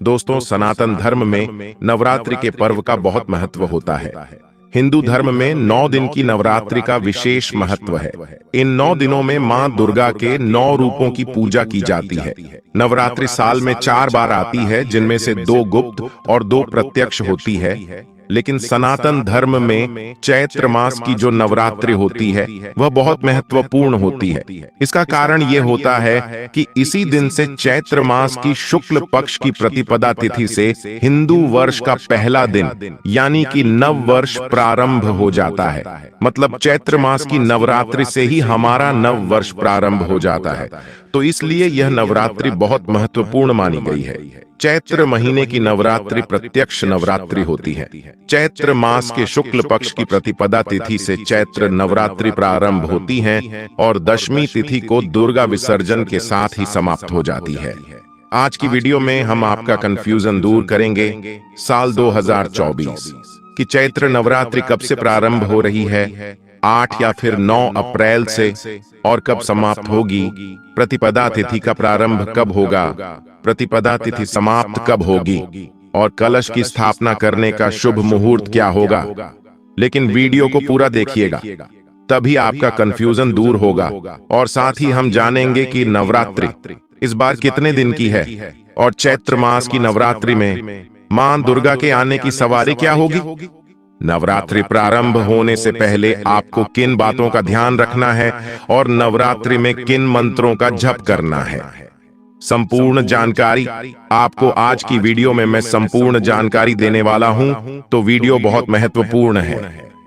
दोस्तों, सनातन धर्म में नवरात्रि के पर्व का बहुत महत्व होता है। हिंदू धर्म में 9 दिन की नवरात्रि का विशेष महत्व है। इन 9 दिनों में मां दुर्गा के 9 रूपों की पूजा की जाती है। नवरात्रि साल में 4 बार आती है, जिनमें से 2 गुप्त और 2 प्रत्यक्ष होती है। लेकिन सनातन धर्म में चैत्र मास की जो नवरात्रि होती है वह बहुत महत्वपूर्ण होती है। इसका कारण यह होता है कि इसी दिन से चैत्र मास की शुक्ल पक्ष की प्रतिपदा तिथि से हिंदू वर्ष का पहला दिन यानी कि नव वर्ष प्रारंभ हो जाता है। मतलब चैत्र मास की नवरात्रि से ही हमारा नव वर्ष प्रारंभ हो जाता है। तो इसलिए यह नवरात्रि बहुत महत्वपूर्ण मानी गई है। चैत्र महीने की नवरात्रि प्रत्यक्ष नवरात्रि होती है। चैत्र मास के शुक्ल पक्ष की प्रतिपदा तिथि से चैत्र नवरात्रि प्रारंभ होती है और दशमी तिथि को दुर्गा विसर्जन के साथ ही समाप्त हो जाती है। आज की वीडियो में हम आपका कंफ्यूजन दूर करेंगे। साल 2024 की चैत्र नवरात्रि कब से प्रारंभ हो रही है, 8 या फिर 9 अप्रैल से, और कब समाप्त होगी। प्रतिपदा तिथि का प्रारंभ कब होगा, प्रतिपदा तिथि समाप्त कब होगी, और कलश की स्थापना करने का शुभ मुहूर्त क्या होगा। लेकिन वीडियो को पूरा देखिएगा, तभी आपका कंफ्यूजन दूर होगा। और साथ ही हम जानेंगे कि नवरात्रि इस बार कितने दिन की है, और चैत्र मास की नवरात्रि में मां दुर्गा के आने की सवारी क्या होगी। नवरात्रि प्रारंभ होने से पहले आपको किन बातों का ध्यान रखना है और नवरात्रि में किन मंत्रों का जप करना है, संपूर्ण जानकारी आपको आज की वीडियो में मैं संपूर्ण जानकारी देने वाला हूं। तो वीडियो बहुत महत्वपूर्ण है,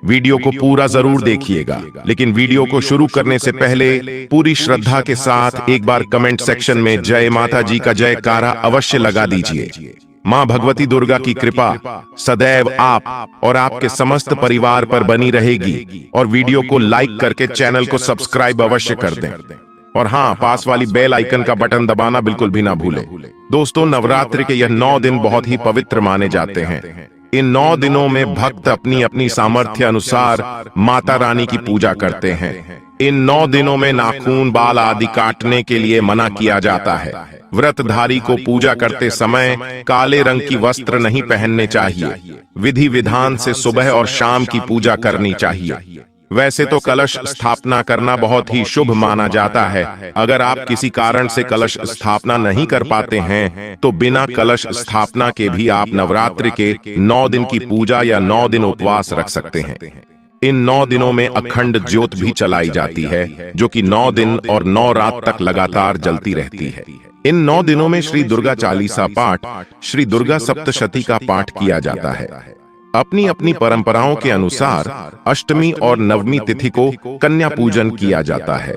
वीडियो को पूरा जरूर देखिएगा। लेकिन वीडियो को शुरू करने से पहले पूरी श्रद्धा के साथ एक बार कमेंट सेक्शन में जय माता जी का जयकारा अवश्य लगा दीजिए। मां भगवती दुर्गा की कृपा सदैव आप और आपके समस्त परिवार पर बनी रहेगी। और वीडियो को लाइक करके चैनल को सब्सक्राइब अवश्य कर दें। और हाँ, पास वाली बेल आइकन का बटन दबाना बिल्कुल भी ना भूलें। दोस्तों, नवरात्रि के यह 9 दिन बहुत ही पवित्र माने जाते हैं। इन 9 दिनों में भक्त अपनी अपनी सामर्थ्य अनुसार माता रानी की पूजा करते हैं। इन 9 दिनों में नाखून, बाल आदि काटने के लिए मना किया जाता है। व्रतधारी को पूजा करते समय काले रंग की वस्त्र नहीं पहनने चाहिए। विधि विधान से सुबह और शाम की पूजा करनी चाहिए। वैसे तो कलश स्थापना करना बहुत ही शुभ माना जाता है। अगर आप किसी कारण से कलश स्थापना नहीं कर पाते हैं तो बिना कलश स्थापना के भी आप नवरात्रि के 9 दिन की पूजा या 9 दिन उपवास रख सकते हैं। इन 9 दिनों में अखंड ज्योत भी चलाई जाती है, जो कि 9 दिन और 9 रात तक लगातार जलती रहती है। इन 9 दिनों में श्री दुर्गा चालीसा पाठ, श्री दुर्गा सप्तशती का पाठ किया जाता है। अपनी अपनी परंपराओं के अनुसार अष्टमी और नवमी तिथि को कन्या पूजन किया जाता है।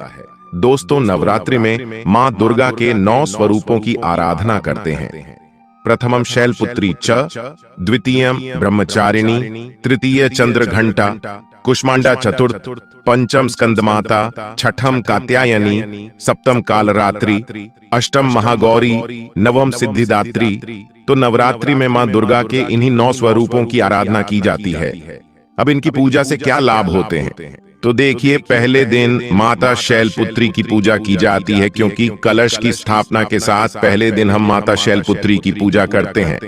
दोस्तों, नवरात्रि में मां दुर्गा के 9 स्वरूपों की आराधना करते हैं। प्रथमम शैलपुत्री च, द्वितीयम ब्रह्मचारिणी, तृतीय चंद्रघंटा, कुष्मांडा चतुर्थ, पंचम स्कंदमाता, छठम कात्यायनी, सप्तम कालरात्रि, अष्टम महागौरी, नवम सिद्धिदात्री। तो नवरात्रि में मां दुर्गा के इन्हीं 9 स्वरूपों की आराधना की जाती है। अब इनकी पूजा से क्या लाभ होते हैं, तो देखिए, पहले दिन माता शैलपुत्री की पूजा की जाती है, क्योंकि कलश की स्थापना के साथ पहले दिन हम माता शैलपुत्री की पूजा करते हैं।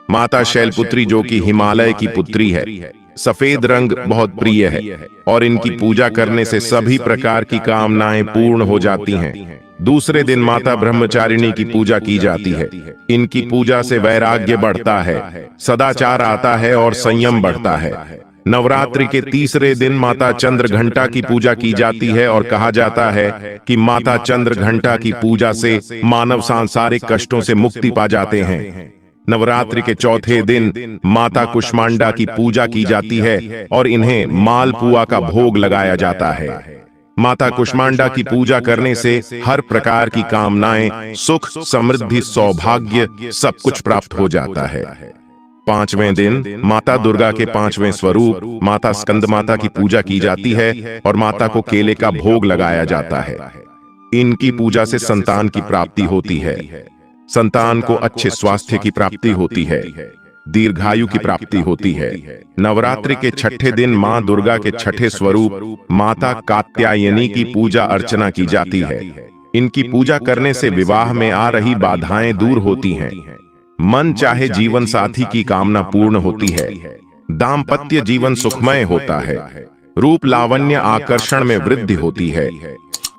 माता शैलपुत्री जो कि हिमालय की पुत्री है, सफेद रंग बहुत प्रिय है, और इनकी पूजा करने से सभी प्रकार की कामनाएं पूर्ण हो जाती हैं। दूसरे दिन माता ब्रह्मचारिणी की पूजा की जाती है। इनकी पूजा से वैराग्य बढ़ता है, सदाचार आता है और संयम बढ़ता है। नवरात्रि के तीसरे दिन माता चंद्रघंटा की पूजा की जाती है, और कहा जाता है कि माता चंद्रघंटा की पूजा से मानव सांसारिक कष्टों से मुक्ति पा जाते हैं। नवरात्रि के चौथे दिन माता कुष्मांडा की पूजा की जाती है, और इन्हें मालपुआ का भोग लगाया जाता है। माता कुष्मांडा की पूजा करने से हर प्रकार की कामनाएं, सुख, समृद्धि, सौभाग्य सब कुछ प्राप्त हो जाता है। 5वें दिन माता दुर्गा के 5वें स्वरूप माता स्कंदमाता की पूजा की जाती है, और माता को केले का भोग लगाया जाता है। इनकी पूजा से संतान की प्राप्ति होती है, संतान को अच्छे स्वास्थ्य की प्राप्ति होती है, दीर्घायु की प्राप्ति होती है। नवरात्रि के 6ठे दिन मां दुर्गा के 6ठे स्वरूप माता कात्यायनी की पूजा अर्चना की जाती है। इनकी पूजा करने से विवाह में आ रही बाधाएं दूर होती हैं। मन चाहे जीवन साथी की कामना पूर्ण होती है। दाम्पत्य जीवन सुखमय होता है। रूप लावण्य आकर्षण में वृद्धि होती है।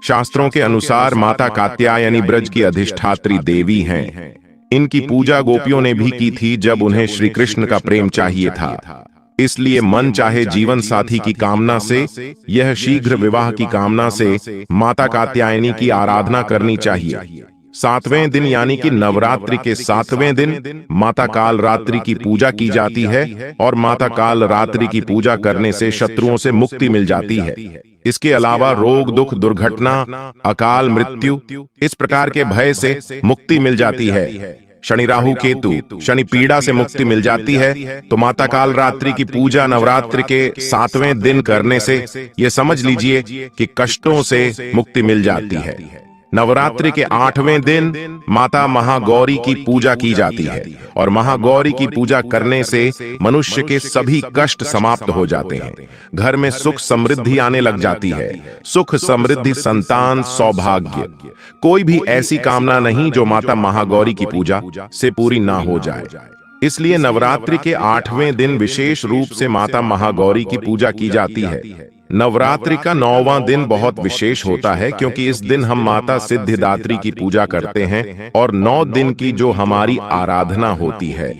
शास्त्रों के अनुसार माता कात्यायनी ब्रज की अधिष्ठात्री देवी हैं। इनकी पूजा गोपियों ने भी की थी जब उन्हें श्री कृष्ण का प्रेम चाहिए था। इसलिए मन चाहे जीवन साथी की कामना से, यह शीघ्र विवाह की कामना से माता कात्यायनी की आराधना करनी चाहिए। 7वें दिन यानी कि नवरात्रि के 7वें दिन माता काल रात्रि की पूजा की जाती है और माता काल रात्रि की पूजा करने से शत्रुओं से मुक्ति मिल जाती है। इसके अलावा रोग दुख दुर्घटना अकाल मृत्यु इस प्रकार के भय से मुक्ति मिल जाती है। शनि राहु केतु शनि पीड़ा से मुक्ति मिल जाती है। तो माता काल रात्रि की पूजा नवरात्रि के 7वें दिन करने से यह समझ लीजिए कि कष्टों से मुक्ति मिल जाती है। नवरात्रि के 8वें दिन माता महागौरी की पूजा की जाती है और महागौरी की पूजा करने से मनुष्य के सभी कष्ट समाप्त हो जाते हैं। घर में सुख समृद्धि आने लग जाती है। सुख समृद्धि संतान सौभाग्य कोई भी ऐसी कामना नहीं जो माता महागौरी की पूजा से पूरी ना हो जाए। इसलिए नवरात्रि के 8वें दिन विशेष रूप से माता महागौरी की पूजा की जाती है। नवरात्रि का 9वां दिन बहुत विशेष होता है क्योंकि इस दिन हम माता सिद्धिदात्री की पूजा करते हैं और 9 दिन की जो हमारी आराधना होती है,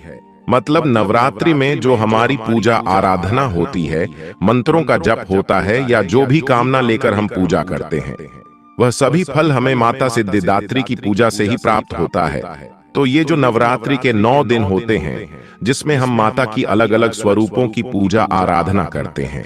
मतलब नवरात्रि में जो हमारी पूजा आराधना होती है, मंत्रों का जप होता है या जो भी कामना लेकर हम पूजा करते हैं, वह सभी फल हमें माता सिद्धिदात्री की पूजा से ही प्राप्त होता है। तो ये जो नवरात्रि के 9 दिन होते हैं जिसमें हम माता की अलग अलग स्वरूपों की पूजा आराधना करते हैं,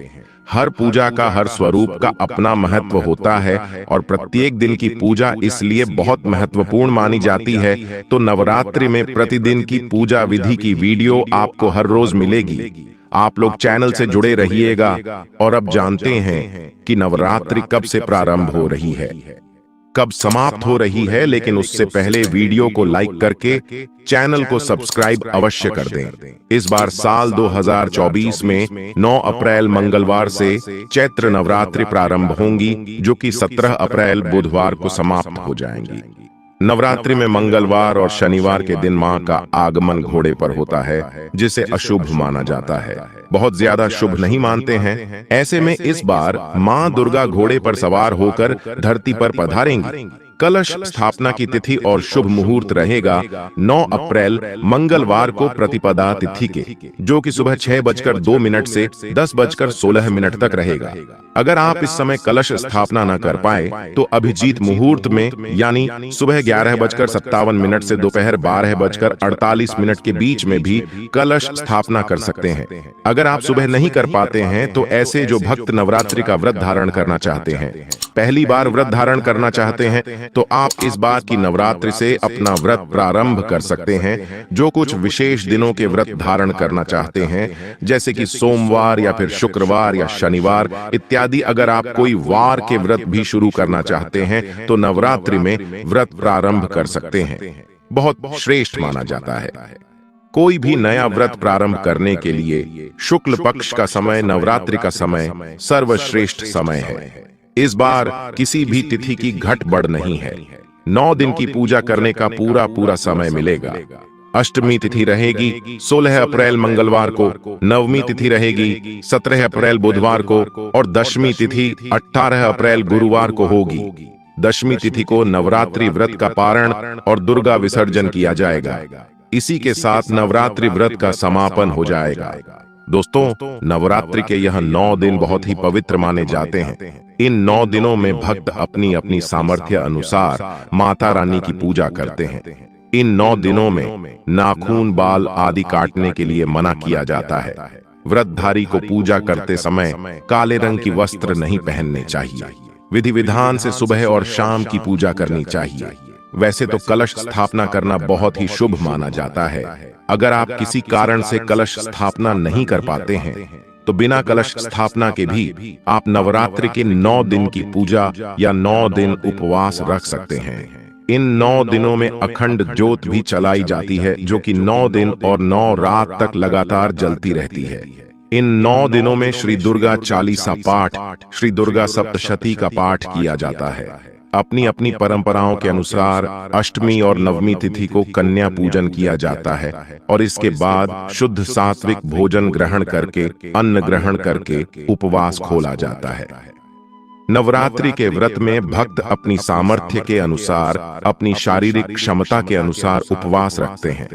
हर पूजा का हर स्वरूप का अपना महत्व होता है और प्रत्येक दिन की पूजा इसलिए बहुत महत्वपूर्ण मानी जाती है। तो नवरात्रि में प्रतिदिन की पूजा विधि की वीडियो आपको हर रोज मिलेगी। आप लोग चैनल से जुड़े रहिएगा। और अब जानते हैं कि नवरात्रि कब से प्रारंभ हो रही है, कब समाप्त हो रही है, लेकिन उससे पहले वीडियो को लाइक करके चैनल को सब्सक्राइब अवश्य कर दें। इस बार साल 2024 में 9 अप्रैल मंगलवार से चैत्र नवरात्रि प्रारंभ होंगी जो कि 17 अप्रैल बुधवार को समाप्त हो जाएंगी। नवरात्रि में मंगलवार और शनिवार के दिन मां का आगमन घोड़े पर होता है जिसे अशुभ माना जाता है। बहुत ज्यादा शुभ नहीं मानते हैं। ऐसे में इस बार मां दुर्गा घोड़े पर सवार होकर धरती पर पधारेंगी। कलश स्थापना की तिथि और शुभ मुहूर्त रहेगा 9 अप्रैल मंगलवार को प्रतिपदा तिथि के, जो कि सुबह 6:02 से 10:16 तक रहेगा। अगर आप इस समय कलश स्थापना न कर पाए तो अभिजीत मुहूर्त में यानी सुबह 11:57 से दोपहर 12:48 के बीच में भी कलश स्थापना कर सकते हैं। अगर आप सुबह नहीं कर पाते हैं तो ऐसे जो भक्त नवरात्रि का व्रत धारण करना चाहते हैं, पहली बार व्रत धारण करना चाहते हैं, तो आप इस बार की नवरात्रि से अपना व्रत प्रारंभ कर सकते हैं। जो कुछ विशेष दिनों के व्रत धारण करना चाहते हैं जैसे कि सोमवार या फिर शुक्रवार या शनिवार इत्यादि, अगर आप कोई वार के व्रत भी शुरू करना चाहते हैं तो नवरात्रि में व्रत प्रारंभ कर सकते हैं। बहुत श्रेष्ठ माना जाता है। कोई भी नया व्रत प्रारंभ करने के लिए शुक्ल पक्ष का समय नवरात्रि का समय सर्वश्रेष्ठ समय है। इस बार किसी भी तिथि की घट बढ़ नहीं है। 9 दिन की पूजा करने का पूरा समय मिलेगा। अष्टमी तिथि रहेगी 16 अप्रैल मंगलवार को, नवमी तिथि रहेगी 17 अप्रैल बुधवार को और दशमी तिथि 18 अप्रैल गुरुवार को होगी। दशमी तिथि को नवरात्रि व्रत का पारण और दुर्गा विसर्जन किया जाएगा। इसी के साथ नवरात्रि व्रत का समापन हो जाएगा। दोस्तों, नवरात्रि के यह 9 दिन बहुत ही पवित्र माने जाते हैं। इन 9 दिनों में भक्त अपनी अपनी सामर्थ्य अनुसार माता रानी की पूजा करते हैं। इन 9 दिनों में नाखून बाल आदि काटने के लिए मना किया जाता है। व्रतधारी को पूजा करते समय काले रंग की वस्त्र नहीं पहनने चाहिए। विधि विधान से सुबह और शाम की पूजा करनी चाहिए। वैसे तो कलश स्थापना करना बहुत ही शुभ माना जाता है। अगर आप किसी कारण से कलश स्थापना नहीं कर पाते हैं तो बिना कलश स्थापना के भी आप नवरात्रि के 9 दिन की पूजा या 9 दिन उपवास रख सकते हैं। इन 9 दिनों में अखंड ज्योत भी चलाई जाती है जो कि 9 दिन और 9 रात तक लगातार जलती रहती है। इन 9 दिनों में श्री दुर्गा चालीसा पाठ, श्री दुर्गा सप्तशती का पाठ किया जाता है। अपनी अपनी परंपराओं के अनुसार अष्टमी और नवमी तिथि को कन्या पूजन किया जाता है और इसके बाद शुद्ध सात्विक भोजन ग्रहण करके, अन्न ग्रहण करके उपवास खोला जाता है। नवरात्रि के व्रत में भक्त अपनी सामर्थ्य के अनुसार, अपनी शारीरिक क्षमता के अनुसार उपवास रखते हैं।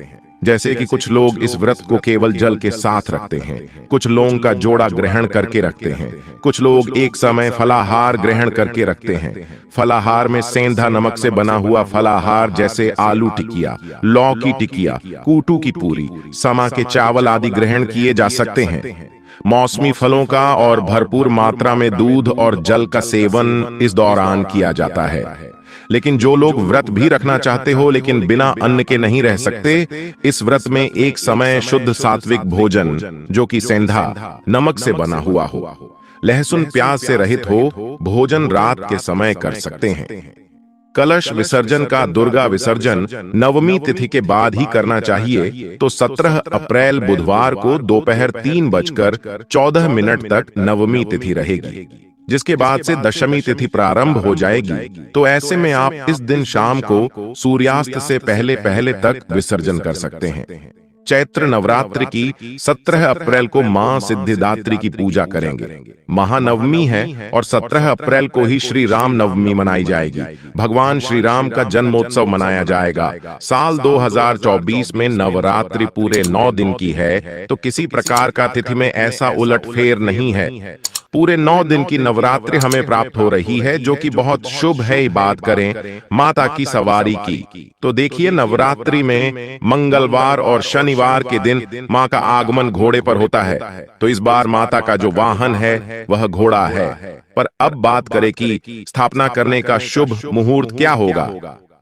जैसे कि कुछ लोग इस व्रत को केवल जल के साथ रखते हैं, कुछ लौंग का जोड़ा ग्रहण करके रखते हैं, कुछ लोग एक समय फलाहार ग्रहण करके रखते हैं। फलाहार में सेंधा नमक से बना हुआ फलाहार जैसे आलू टिकिया, लौकी टिकिया, कूटू की पूरी, समा के चावल आदि ग्रहण किए जा सकते हैं। मौसमी फलों का और भरपूर मात्रा में दूध और जल का सेवन इस दौरान किया जाता है। लेकिन जो लोग व्रत भी रखना चाहते हो लेकिन बिना अन्न के नहीं रह सकते, इस व्रत में एक समय शुद्ध सात्विक भोजन जो कि सेंधा नमक से बना हुआ हो, लहसुन प्याज से रहित हो, भोजन रात के समय कर सकते हैं। कलश विसर्जन का दुर्गा विसर्जन नवमी तिथि के बाद ही करना चाहिए, तो 17 अप्रैल बुधवार को दोपहर 3:14 तक नवमी तिथि रहेगी, जिसके बाद से दशमी तिथि प्रारंभ हो जाएगी। तो ऐसे में आप इस दिन शाम को सूर्यास्त से पहले पहले तक विसर्जन कर सकते हैं। चैत्र नवरात्रि की 17 अप्रैल को मां सिद्धिदात्री की पूजा करेंगे। महानवमी है और 17 अप्रैल को ही श्री राम नवमी मनाई जाएगी। भगवान श्री राम का जन्मोत्सव मनाया जाएगा। साल 2024 में नवरात्रि पूरे 9 दिन की है, तो किसी प्रकार का तिथि में ऐसा उलटफेर नहीं है। पूरे 9 दिन की नवरात्रि हमें प्राप्त हो रही है, जो कि बहुत शुभ है। बात करें माता की सवारी की, तो देखिए नवरात्रि में मंगलवार और शनिवार के दिन मां का आगमन घोड़े पर होता है, तो इस बार माता का जो वाहन है वह घोड़ा है। पर अब बात करें कि स्थापना करने का शुभ मुहूर्त क्या होगा,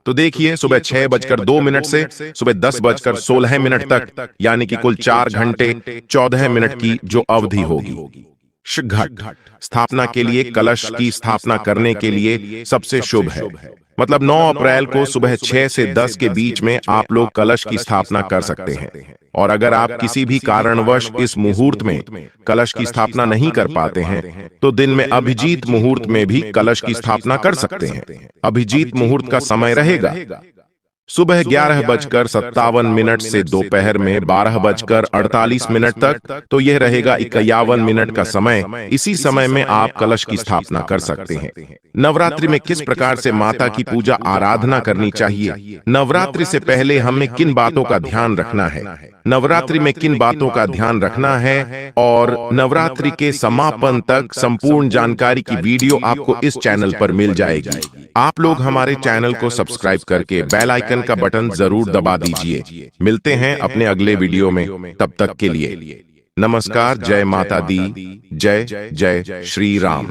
तो देखिए सुबह 6:02 से सुबह 10:16 तक, यानी कि कुल 4 घंटे 14 मिनट की जो अवधि होगी। घट स्थापना के लिए, कलश की स्थापना करने के लिए सबसे शुभ है। मतलब 9 अप्रैल को सुबह 6 से 10 के बीच में आप लोग कलश की स्थापना कर सकते हैं। और अगर आप किसी भी कारणवश इस मुहूर्त में कलश की स्थापना नहीं कर पाते हैं, तो दिन में अभिजीत मुहूर्त में भी कलश की स्थापना कर सकते हैं। अभिजीत मुहूर्त का समय रहेगा सुबह 11:57 से दोपहर में 12:48 तक, तो यह रहेगा 51 मिनट का समय। इसी समय में आप कलश की स्थापना कर सकते हैं। नवरात्रि में किस प्रकार से माता की पूजा आराधना करनी चाहिए, नवरात्रि से पहले हमें किन बातों का ध्यान रखना है, नवरात्रि में किन बातों का ध्यान रखना है, और नवरात्रि के समापन तक संपूर्ण जानकारी की वीडियो आपको इस चैनल पर मिल जाएगी। आप लोग हमारे चैनल को सब्सक्राइब करके बेल आइकन का बटन जरूर दबा दीजिए। मिलते हैं अपने अगले वीडियो में, तब तक के लिए नमस्कार। जय माता दी, जय जय श्री राम।